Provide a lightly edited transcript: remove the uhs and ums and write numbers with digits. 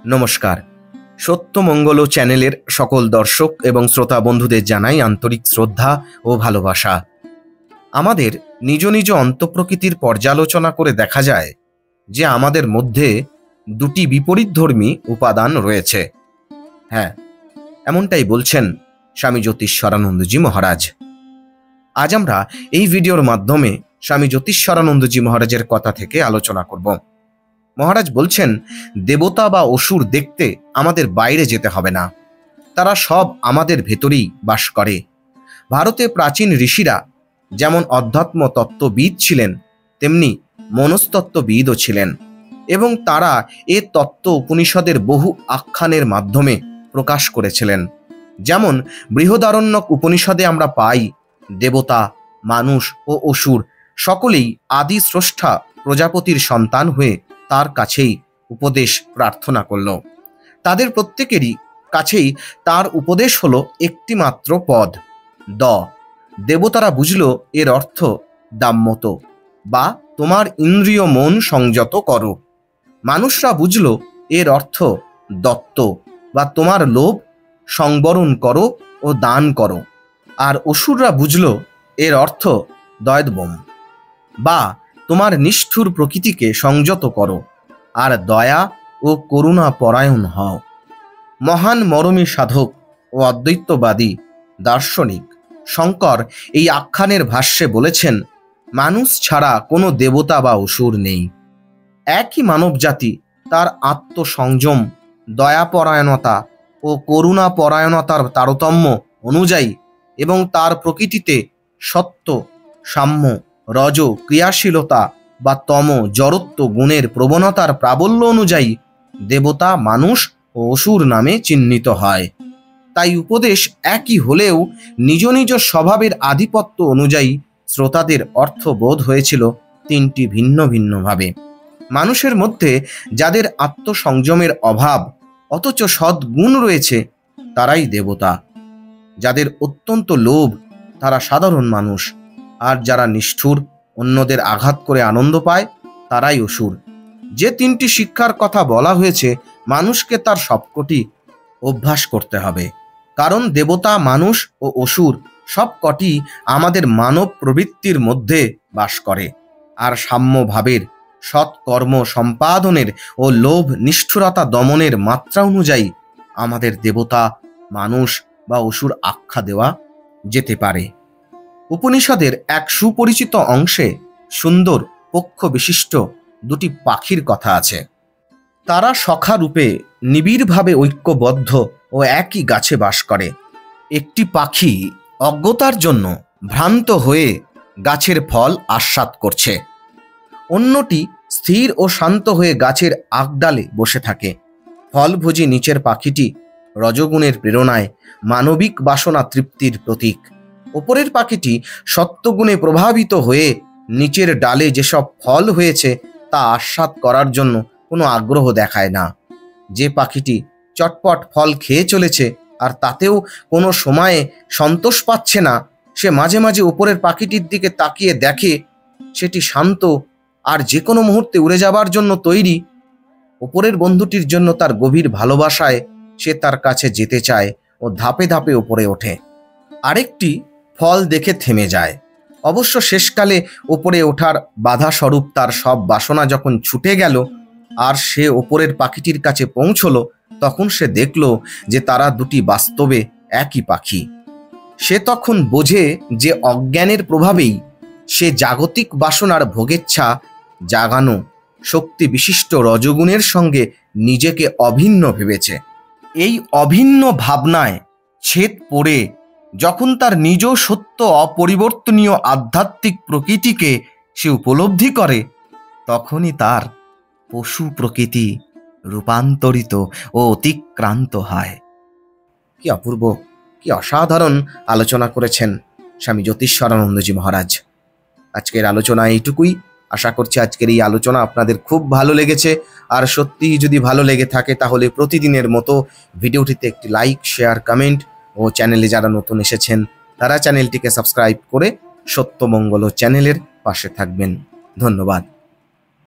নমস্কার। সত্যমঙ্গল চ্যানেলের সকল দর্শক এবং শ্রোতা বন্ধুদের জানাই আন্তরিক শ্রদ্ধা ও ভালোবাসা। আমাদের নিজ নিজ অন্তঃপ্রকৃতির পর্যালোচনা করে দেখা যায় যে আমাদের মধ্যে দুটি বিপরীতধর্মী উপাদান রয়েছে। হ্যাঁ, এমনটাই বলছেন স্বামী জ্যোতিষ্বরানন্দজি মহারাজ। আজ আমরা এই ভিডিওর মাধ্যমে স্বামী জ্যোতিষ্বরানন্দজি মহারাজের কথা থেকে আলোচনা করব। মহারাজ বলছেন, দেবতা বা অসুর দেখতে আমাদের বাইরে যেতে হবে না, তারা সব আমাদের ভেতরেই বাস করে। ভারতে প্রাচীন ঋষিরা যেমন অধ্যাত্ম তত্ত্ববিদ ছিলেন, তেমনি মনস্তত্ত্ববিদও ছিলেন, এবং তারা এ তত্ত্ব উপনিষদের বহু আখ্যানের মাধ্যমে প্রকাশ করেছিলেন। যেমন বৃহদারণ্যক উপনিষদে আমরা পাই, দেবতা, মানুষ ও অসুর সকলেই আদি স্রষ্টা প্রজাপতির সন্তান হয়ে তার কাছেই উপদেশ প্রার্থনা করল। তাদের প্রত্যেকেরই কাছেই তার উপদেশ হলো একটি মাত্র পদ, দ। দেবতারা বুঝল এর অর্থ দাম্মত বা তোমার ইন্দ্রিয় মন সংযত করো। মানুষরা বুঝল এর অর্থ দত্ত বা তোমার লোভ সংবরণ করো ও দান করো। আর অসুররা বুঝল এর অর্থ দয়দ্বম বা তোমার নিষ্ঠুর প্রকৃতিকে সংযত করো আর দয়া ও করুণা পরায়ণ হও। মহান মরমী সাধক ও অদ্বৈতবাদী দার্শনিক শঙ্কর এই আখ্যানের ভাষ্যে বলেছেন, মানুষ ছাড়া কোনো দেবতা বা অসুর নেই। একই মানবজাতি তার আত্মসংযম, দয়াপরায়ণতা ও করুণা পরায়ণতার তারতম্য অনুযায়ী এবং তার প্রকৃতিতে সত্য, সাম্য, রজ ক্রিয়াশীলতা বা তম জড়ত্ব গুণের প্রবণতার প্রাবল্য অনুযায়ী দেবতা, মানুষ ও অসুর নামে চিহ্নিত হয়। তাই উপদেশ একই হলেও নিজ নিজ স্বভাবের আধিপত্য অনুযায়ী শ্রোতাদের অর্থবোধ হয়েছিল তিনটি ভিন্ন ভিন্নভাবে। মানুষের মধ্যে যাদের আত্মসংযমের অভাব অথচ সদ্গুণ রয়েছে তারাই দেবতা, যাদের অত্যন্ত লোভ তারা সাধারণ মানুষ, আর যারা নিষ্ঠুর, অন্যদের আঘাত করে আনন্দ পায় তারাই অসুর। যে তিনটি শিক্ষার কথা বলা হয়েছে মানুষকে তার সবকটি অভ্যাস করতে হবে, কারণ দেবতা, মানুষ ও অসুর সবকটি আমাদের মানব প্রবৃত্তির মধ্যে বাস করে। আর সাম্যভাবের, সৎকর্ম সম্পাদনের ও লোভ নিষ্ঠুরতা দমনের মাত্রা অনুযায়ী আমাদের দেবতা, মানুষ বা অসুর আখ্যা দেওয়া যেতে পারে। উপনিষদের এক সুপরিচিত অংশে সুন্দর পক্ষ বিশিষ্ট দুটি পাখির কথা আছে। তারা সখা রূপে নিবিড়ভাবে ঐক্যবদ্ধ ও একই গাছে বাস করে। একটি পাখি অজ্ঞতার জন্য ভ্রান্ত হয়ে গাছের ফল আস্বাদ করছে, অন্যটি স্থির ও শান্ত হয়ে গাছের আগডালে বসে থাকে। ফলভোজী নিচের পাখিটি রজগুণের প্রেরণায় মানবিক বাসনা তৃপ্তির প্রতীক। ওপরের পাখিটি সত্যগুণে প্রভাবিত হয়ে নিচের ডালে যেসব ফল হয়েছে তা আস্বাদ করার জন্য কোনো আগ্রহ দেখায় না। যে পাখিটি চটপট ফল খেয়ে চলেছে আর তাতেও কোনো সময়ে সন্তোষ পাচ্ছে না, সে মাঝে মাঝে উপরের পাখিটির দিকে তাকিয়ে দেখে সেটি শান্ত আর যে কোনো মুহূর্তে উড়ে যাবার জন্য তৈরি। উপরের বন্ধুটির জন্য তার গভীর ভালোবাসায় সে তার কাছে যেতে চায় ও ধাপে ধাপে উপরে ওঠে। আরেকটি ফল দেখে থেমে যায়। অবশ্য শেষকালে উপরে ওঠার বাধাস্বরূপ তার সব বাসনা যখন ছুটে গেল আর সে ওপরের পাখিটির কাছে পৌঁছলো, তখন সে দেখল যে তারা দুটি বাস্তবে একই পাখি। সে তখন বোঝে যে অজ্ঞানের প্রভাবেই সে জাগতিক বাসনার ভোগেচ্ছা জাগানো শক্তি বিশিষ্ট রজগুণের সঙ্গে নিজেকে অভিন্ন ভেবেছে। এই অভিন্ন ভাবনায় ছেদ পড়ে যখন তার নিজ সত্য অপরিবর্তনীয় আধ্যাত্মিক প্রকৃতিকে সে উপলব্ধি করে, তখনই তার পশু প্রকৃতি রূপান্তরিত ও অতিক্রান্ত হয়। কি অপূর্ব, কি অসাধারণ আলোচনা করেছেন স্বামী জ্যোতিষ্বরানন্দজি মহারাজ। আজকের আলোচনা এইটুকুই। আশা করছি আজকের এই আলোচনা আপনাদের খুব ভালো লেগেছে। আর সত্যিই যদি ভালো লেগে থাকে তাহলে প্রতিদিনের মতো ভিডিওটিতে একটি লাইক, শেয়ার, কমেন্ট ও চ্যানেলে যারা নতুন এসেছেন তারা চ্যানেলটিকে সাবস্ক্রাইব করে সত্যমঙ্গল চ্যানেলের পাশে থাকবেন। ধন্যবাদ।